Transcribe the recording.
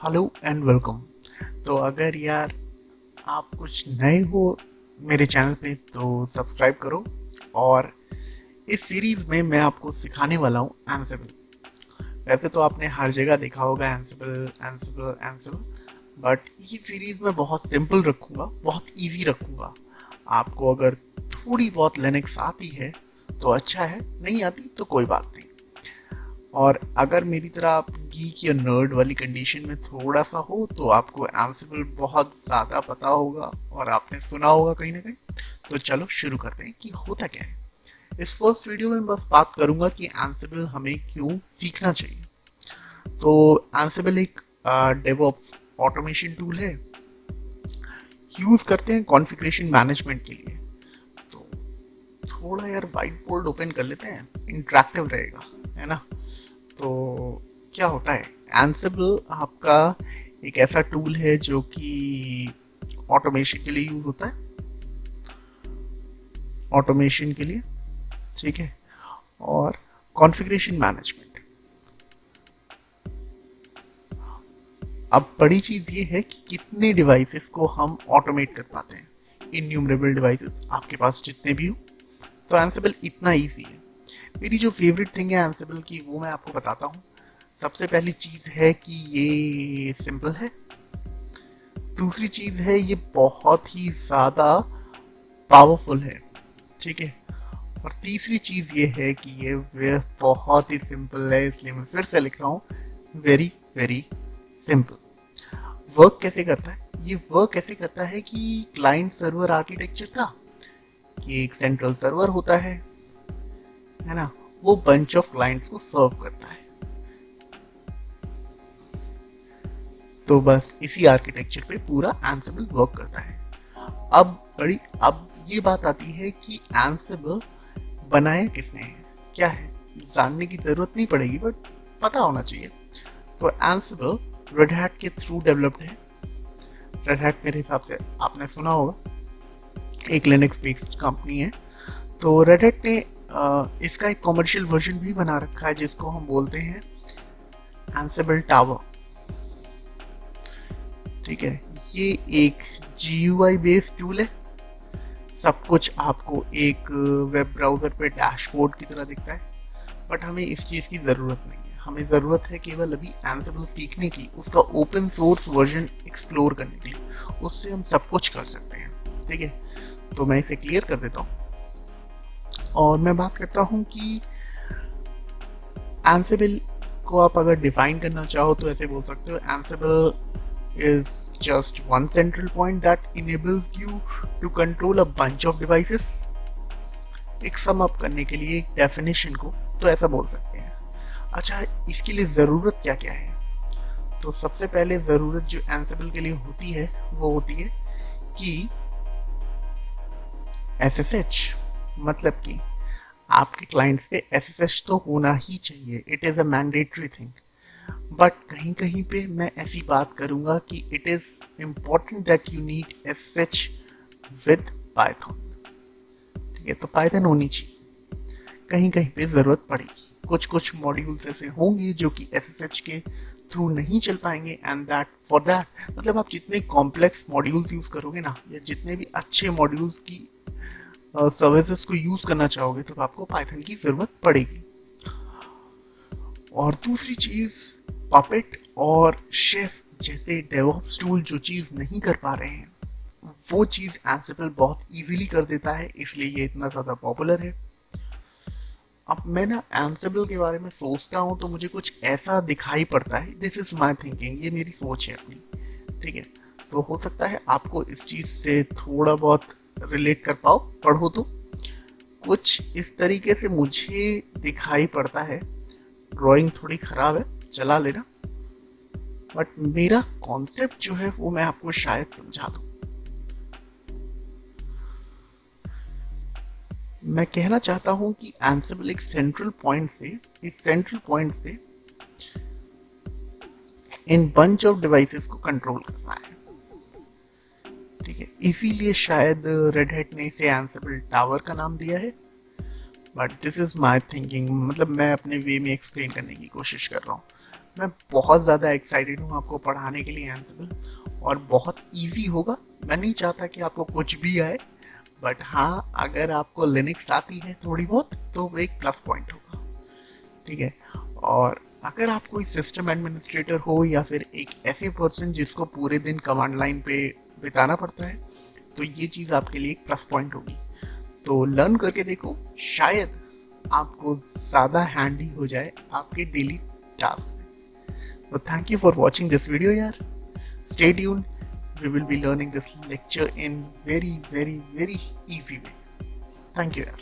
Hello and welcome. तो अगर यार आप कुछ नए हो मेरे चैनल पे तो सब्सक्राइब करो। और इस सीरीज में मैं आपको सिखाने वाला हूँ एंसिबल। वैसे तो आपने हर जगह देखा होगा एंसिबल एंसिबल एंसिबल, बट ये सीरीज में बहुत सिंपल रखूँगा, बहुत इजी रखूँगा। आपको अगर थोड़ी बहुत लिनक्स आती है तो अच्छा है, नहीं आती तो कोई बात नहीं। और अगर मेरी तरह आप गीक या नर्ड वाली कंडीशन में थोड़ा सा हो तो आपको एंसिबल बहुत ज़्यादा पता होगा और आपने सुना होगा कहीं ना कहीं। तो चलो शुरू करते हैं कि होता क्या है। इस फर्स्ट वीडियो में बस बात करूंगा कि एंसिबल हमें क्यों सीखना चाहिए। तो एंसिबल एक डेवऑप्स ऑटोमेशन टूल है, यूज़ करते हैं कॉन्फ़िगरेशन मैनेजमेंट के लिए। तो थोड़ा यार वाइट बोर्ड ओपन कर लेते हैं, इंटरेक्टिव रहेगा, है ना। तो क्या होता है, एंसिबल आपका एक ऐसा टूल है जो कि ऑटोमेशन के लिए यूज होता है, ऑटोमेशन के लिए, ठीक है। और कॉन्फ़िगरेशन मैनेजमेंट। अब बड़ी चीज ये है कि कितने डिवाइसेस को हम ऑटोमेट कर पाते हैं। इन्यूमरेबल डिवाइसेस आपके पास जितने भी हो, तो एंसिबल इतना ईजी है। मेरी जो फेवरेट थिंग है एंसिबल की वो मैं आपको बताता हूँ। सबसे पहली चीज है कि ये सिंपल है। दूसरी चीज है ये बहुत ही ज्यादा पावरफुल है, ठीक है। और तीसरी चीज ये है कि ये बहुत ही सिंपल है, इसलिए मैं फिर से लिख रहा हूँ वेरी वेरी सिंपल। वर्क कैसे करता है, ये वर्क ऐसे करता है कि क्लाइंट सर्वर आर्किटेक्चर का कि एक सेंट्रल सर्वर होता है ना, वो बंच ऑफ क्लाइंट्स को सर्व करता है। तो बस इसी आर्किटेक्चर पे पूरा एंसिबल वर्क करता है। अब ये बात आती है कि एंसिबल बनाया किसने है, क्या है, जानने की जरूरत नहीं पड़ेगी बट पता होना चाहिए। तो एंसिबल रेड हैट के थ्रू डेवलप्ड है। रेड हैट मेरे हिसाब से आपने सुना होगा, एक लिनक्स बेस्ड कंपनी है। तो रेड हैट ने इसका एक कॉमर्शियल वर्जन भी बना रखा है जिसको हम बोलते हैं एंसिबल टावर, ठीक है। ये एक GUI बेस्ड टूल है। सब कुछ आपको एक वेब ब्राउज़र पे डैशबोर्ड की तरह दिखता है, बट हमें इस चीज़ की ज़रूरत नहीं है। हमें ज़रूरत है केवल अभी एंसिबल सीखने की, उसका ओपन सोर्स वर्जन एक्सप्लोर करने के लिए। उससे हम सब कुछ कर सकते हैं, ठीक है। तो मैं इसे क्लियर कर देता हूँ और मैं बात करता हूँ कि एंसिबल को आप अगर डिफाइन करना चाहो तो ऐसे बोल सकते हो, Ansible is just one central point that enables you to control a bunch of devices। एक सम अप करने के लिए एक डेफिनेशन को तो ऐसा बोल सकते हैं। अच्छा, इसके लिए ज़रूरत क्या क्या है। तो सबसे पहले ज़रूरत जो एंसिबल के लिए होती है वो होती है कि SSH, मतलब कि आपके क्लाइंट्स पे SSH तो होना ही चाहिए। It is a mandatory thing. But कहीं कहीं पे मैं ऐसी बात करूंगा कि it is important that you need SSH with Python, ठीक है। तो पाइथन होनी चाहिए, कहीं कहीं पे ज़रूरत पड़ेगी। कुछ कुछ मॉड्यूल्स ऐसे होंगे जो कि SSH के थ्रू नहीं चल पाएंगे, एंड दैट फॉर दैट मतलब आप जितने कॉम्प्लेक्स मॉड्यूल्स यूज़ करोगे ना, या जितने भी अच्छे मॉड्यूल्स की सर्विसेज को यूज़ करना चाहोगे तो आपको पाइथन की ज़रूरत पड़ेगी। और दूसरी चीज़, पपेट और शेफ जैसे डेवऑप्स टूल जो चीज़ नहीं कर पा रहे हैं वो चीज़ एंसिबल बहुत इजीली कर देता है, इसलिए ये इतना ज़्यादा पॉपुलर है। अब मैं ना एंसिबल के बारे में सोचता हूँ तो मुझे कुछ ऐसा दिखाई पड़ता है, दिस इज माई थिंकिंग, ये मेरी सोच है अपनी, ठीक है। तो हो सकता है आपको इस चीज़ से थोड़ा बहुत रिलेट कर पाओ, पढ़ो तो कुछ इस तरीके से मुझे दिखाई पड़ता है। ड्राइंग थोड़ी ख़राब है, चला लेना, बट मेरा कॉन्सेप्ट जो है वो मैं आपको शायद समझा दूं। मैं कहना चाहता हूं कि एंसिबल एक सेंट्रल पॉइंट से, इस सेंट्रल पॉइंट से इन बंच ऑफ डिवाइसेस को कंट्रोल करना है, ठीक है। इसीलिए शायद रेड हैट ने इसे एंसिबल टावर का नाम दिया है, but this is my thinking, मतलब मैं अपने वे में एक्सप्लेन करने की कोशिश कर रहा हूँ। मैं बहुत ज़्यादा एक्साइटेड हूँ आपको पढ़ाने के लिए एंसिबल, और बहुत इजी होगा। मैं नहीं चाहता कि आपको कुछ भी आए, बट हाँ, अगर आपको लिनक्स आती है थोड़ी बहुत तो वो एक प्लस पॉइंट होगा, ठीक है। और अगर आप कोई सिस्टम एडमिनिस्ट्रेटर हो या फिर एक ऐसे पर्सन जिसको पूरे दिन कमांड लाइन पे बिताना पड़ता है, तो ये चीज़ आपके लिए एक प्लस पॉइंट होगी। तो लर्न करके देखो, शायद आपको ज़्यादा हैंडी हो जाए आपके डेली टास्क में। तो thank you for watching this video यार। Stay tuned, we will be learning this lecture in very easy way. Thank you यार।